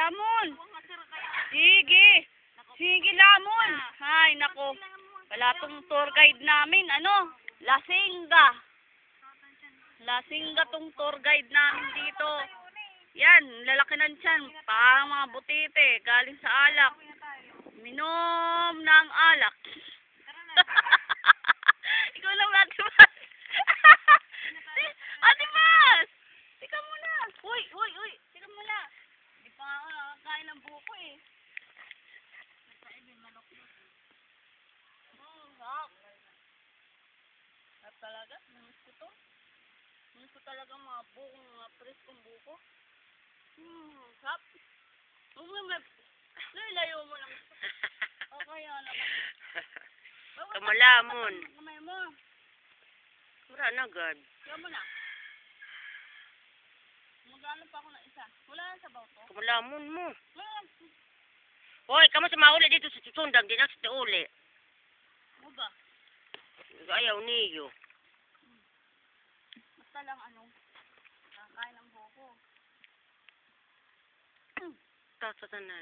lamon. Sige. Sige, lamon. Ay, nako. Wala tong tour guide namin. Ano? Lasingga. Lasingga tong tour guide namin dito. Yan, lalaki ng tiyan. Parang mga butite. Galing sa alak. Minom ng alak. Ikaw lang, Ate Mas. Ate Mas! Tika muna. Uy. Tika muna. Hindi pa nga ako nakakain ng buko eh. At talaga, minis ko to. Minis ko talaga mga buko, mga preskong buko. Sap. Layo mo lang. O kaya naman. Kamalamon. Kamay mo. Wala na, God. Kaya mo na. Magano pa ako ng isa. Wala na sa bawto. Kamalamon mo. Hoy, kamo sa mauli dito sa susundang. Di na sa uli. Mo ba? Ayaw niyo. Basta lang kakain ng buko. Tatatan na.